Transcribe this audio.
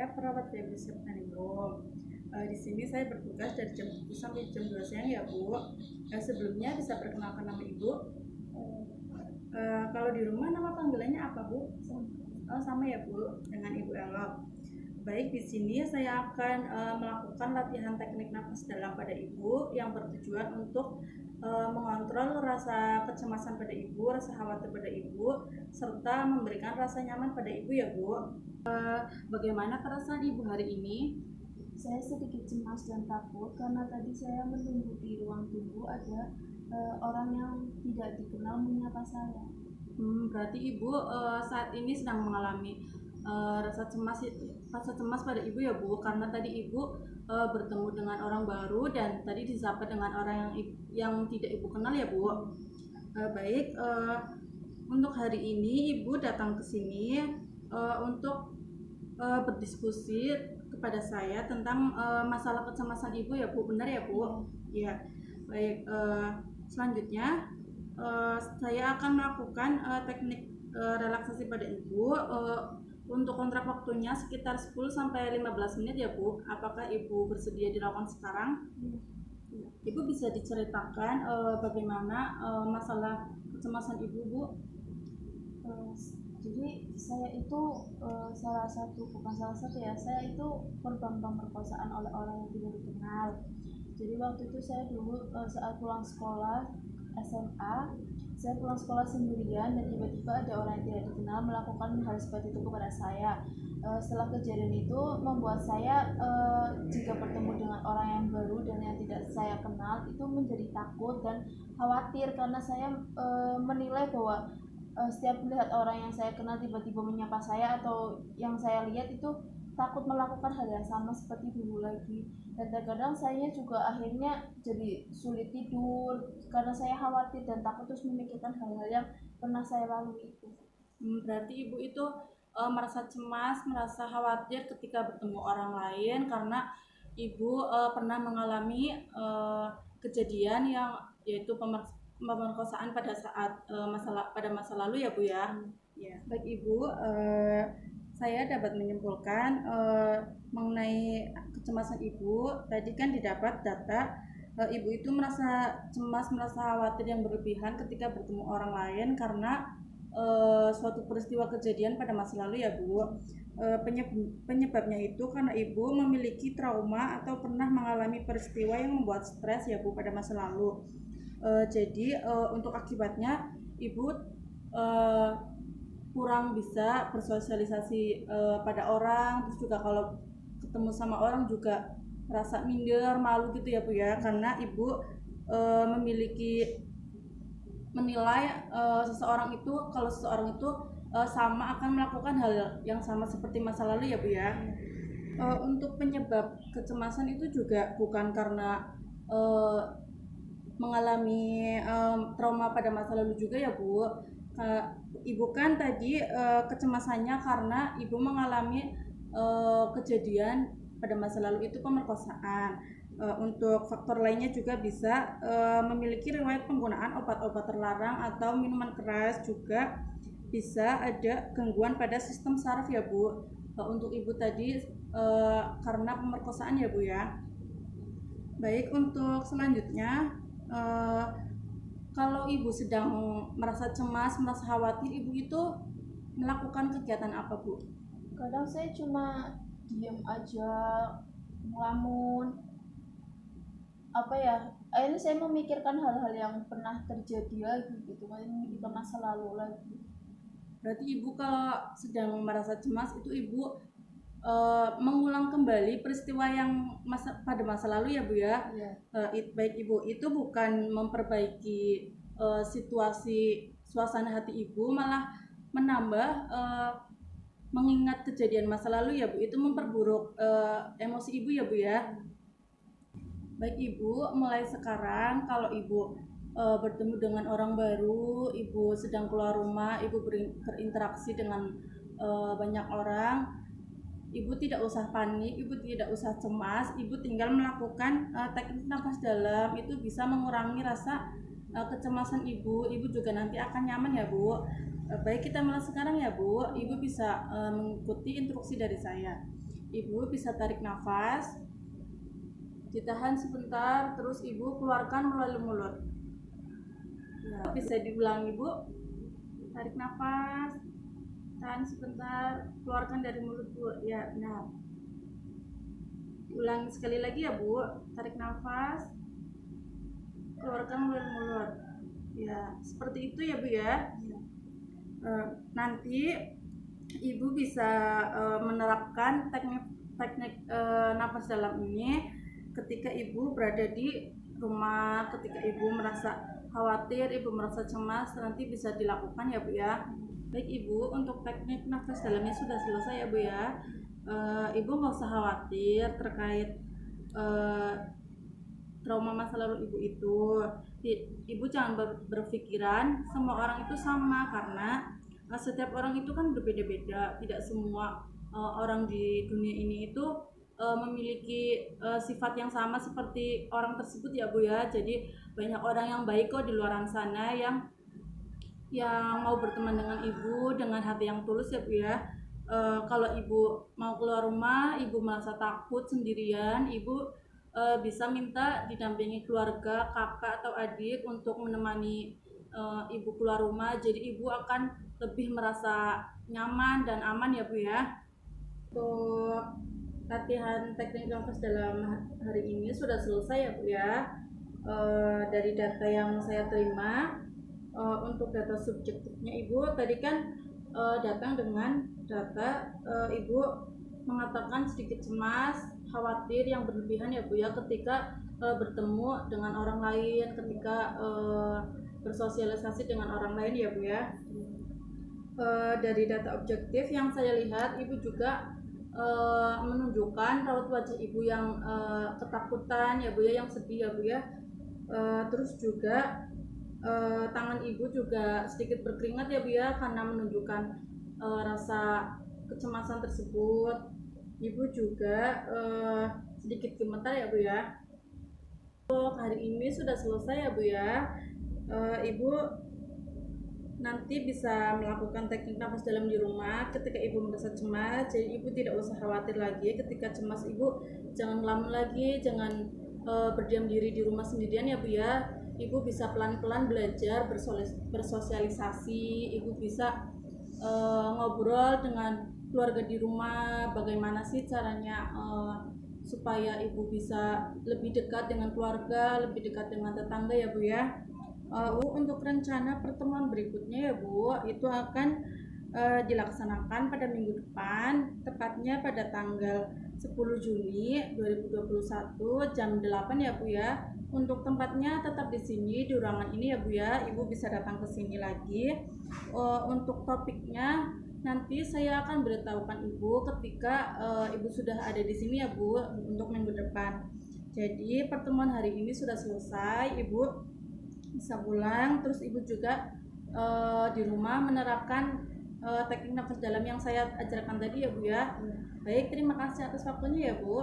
saya perawat baby Septanium. Di sini saya bertugas dari jam 7 sampai jam 2 siang ya Bu. Sebelumnya bisa perkenalkan nama Ibu? Kalau di rumah nama panggilannya apa Bu? Sama ya Bu, dengan Ibu Elok. Baik, di sini saya akan melakukan latihan teknik nafas dalam pada Ibu yang bertujuan untuk mengontrol rasa kecemasan pada Ibu, rasa khawatir pada Ibu, serta memberikan rasa nyaman pada Ibu ya Bu. Bagaimana perasaan Ibu hari ini? Saya sedikit cemas dan takut karena tadi saya menunggu di ruang tunggu ada orang yang tidak dikenal menyapa saya. Berarti Ibu saat ini sedang mengalami rasa cemas pada Ibu ya Bu, karena tadi Ibu bertemu dengan orang baru dan tadi disapa dengan orang yang tidak Ibu kenal ya Bu. Baik, untuk hari ini Ibu datang ke sini untuk berdiskusi kepada saya tentang masalah kecemasan Ibu ya Bu, benar ya Bu? Iya. Baik, selanjutnya saya akan melakukan teknik relaksasi pada Ibu. Untuk kontrak waktunya sekitar 10 sampai 15 menit ya Bu. Apakah Ibu bersedia dilakukan sekarang? Ibu bisa diceritakan bagaimana masalah kecemasan Ibu Bu? Jadi saya itu saya itu korban pemerkosaan oleh orang yang tidak dikenal. Jadi waktu itu saya dulu saat pulang sekolah SMA, saya pulang sekolah sendirian dan tiba-tiba ada orang yang tidak dikenal melakukan hal seperti itu kepada saya. Setelah kejadian itu membuat saya jika bertemu dengan orang yang baru dan yang tidak saya kenal itu menjadi takut dan khawatir karena saya menilai bahwa setiap melihat orang yang saya kenal tiba-tiba menyapa saya atau yang saya lihat itu takut melakukan hal yang sama seperti dulu lagi, dan terkadang saya juga akhirnya jadi sulit tidur karena saya khawatir dan takut terus memikirkan hal-hal yang pernah saya lalui itu. Berarti Ibu itu merasa cemas, merasa khawatir ketika bertemu orang lain karena Ibu pernah mengalami kejadian yang yaitu pemerkosaan pada saat pada masa lalu ya Bu ya. Ya. Baik Ibu, saya dapat menyimpulkan mengenai kecemasan Ibu. Tadi kan didapat data Ibu itu merasa cemas, merasa khawatir yang berlebihan ketika bertemu orang lain karena suatu peristiwa kejadian pada masa lalu ya Bu. Penyebabnya itu karena Ibu memiliki trauma atau pernah mengalami peristiwa yang membuat stres ya Bu pada masa lalu. Jadi untuk akibatnya Ibu kurang bisa bersosialisasi pada orang, terus juga kalau ketemu sama orang juga rasa minder, malu gitu ya Bu ya, karena Ibu menilai seseorang itu kalau seseorang itu sama akan melakukan hal yang sama seperti masa lalu ya Bu ya. Untuk penyebab kecemasan itu juga bukan karena mengalami trauma pada masa lalu juga ya Bu. Ibu kan tadi kecemasannya karena Ibu mengalami kejadian pada masa lalu itu pemerkosaan. Untuk faktor lainnya juga bisa memiliki riwayat penggunaan obat-obat terlarang atau minuman keras, juga bisa ada gangguan pada sistem saraf ya Bu. Untuk Ibu tadi karena pemerkosaan ya Bu ya. Baik, untuk selanjutnya kalau Ibu sedang merasa cemas, merasa khawatir, Ibu itu melakukan kegiatan apa Bu? Kadang saya cuma diam aja, ngelamun, akhirnya saya memikirkan hal-hal yang pernah terjadi lagi gitu, memikirkan masa lalu lagi. Berarti Ibu kalau sedang merasa cemas itu Ibu mengulang kembali peristiwa yang pada masa lalu ya Bu ya. Baik Ibu, itu bukan memperbaiki situasi suasana hati Ibu, malah menambah mengingat kejadian masa lalu ya Bu, itu memperburuk emosi Ibu ya Bu ya. Baik Ibu, mulai sekarang kalau Ibu bertemu dengan orang baru, Ibu sedang keluar rumah, Ibu berinteraksi dengan banyak orang, Ibu tidak usah panik, Ibu tidak usah cemas, Ibu tinggal melakukan teknik nafas dalam, itu bisa mengurangi rasa kecemasan Ibu. Ibu juga nanti akan nyaman ya Bu. Baik, kita mulai sekarang ya Bu. Ibu bisa mengikuti instruksi dari saya. Ibu bisa tarik nafas, ditahan sebentar, terus ibu keluarkan melalui mulut. Ya, bisa diulangi Bu. Tarik nafas, tahan sebentar, keluarkan dari mulut Bu. Ya, nah. Ulangi sekali lagi ya Bu. Tarik nafas, keluarkan melalui mulut. Ya, seperti itu ya Bu ya. Nanti ibu bisa menerapkan teknik nafas dalam ini ketika ibu berada di rumah, ketika ibu merasa khawatir, ibu merasa cemas, nanti bisa dilakukan ya Bu ya. Baik Ibu, untuk teknik nafas dalamnya sudah selesai ya Bu ya. Ibu nggak usah khawatir terkait trauma masa lalu ibu itu. Ibu jangan berpikiran semua orang itu sama, karena setiap orang itu kan berbeda-beda. Tidak semua orang di dunia ini itu memiliki sifat yang sama seperti orang tersebut ya Bu ya. Jadi banyak orang yang baik kok di luar sana yang mau berteman dengan ibu dengan hati yang tulus ya Bu ya. Kalau ibu mau keluar rumah, ibu merasa takut sendirian, ibu bisa minta didampingi keluarga, kakak atau adik untuk menemani ibu keluar rumah. Jadi ibu akan lebih merasa nyaman dan aman ya Bu ya. Untuk latihan teknik nafas dalam hari ini sudah selesai ya Bu ya. Dari data yang saya terima, untuk data subjektifnya ibu tadi kan datang dengan data ibu mengatakan sedikit cemas, khawatir yang berlebihan ya Bu ya ketika bertemu dengan orang lain, ketika bersosialisasi dengan orang lain ya Bu ya. Dari data objektif yang saya lihat, ibu juga menunjukkan raut wajah ibu yang ketakutan ya Bu ya, yang sedih ya Bu ya. Terus juga tangan ibu juga sedikit berkeringat ya Bu ya, karena menunjukkan rasa kecemasan tersebut. Ibu juga sedikit gemetar ya Bu ya. Untuk hari ini sudah selesai ya Bu ya. Ibu nanti bisa melakukan teknik nafas dalam di rumah ketika ibu merasa cemas. Jadi ibu tidak usah khawatir lagi ketika cemas. Ibu jangan ngelamun lagi, jangan berdiam diri di rumah sendirian ya Bu ya. Ibu bisa pelan-pelan belajar bersosialisasi. Ibu bisa ngobrol dengan keluarga di rumah, bagaimana sih caranya supaya ibu bisa lebih dekat dengan keluarga, lebih dekat dengan tetangga ya Bu ya. Untuk rencana pertemuan berikutnya ya Bu, itu akan dilaksanakan pada minggu depan, tepatnya pada tanggal 10 Juni 2021 jam 8 ya Bu ya. Untuk tempatnya tetap di sini, di ruangan ini ya Bu ya. Ibu bisa datang ke sini lagi. Untuk topiknya nanti saya akan beritahukan Ibu ketika Ibu sudah ada di sini ya Bu, untuk minggu depan. Jadi pertemuan hari ini sudah selesai, Ibu bisa pulang. Terus ibu juga di rumah menerapkan teknik nafas dalam yang saya ajarkan tadi ya Bu ya. Baik, terima kasih atas waktunya ya Bu.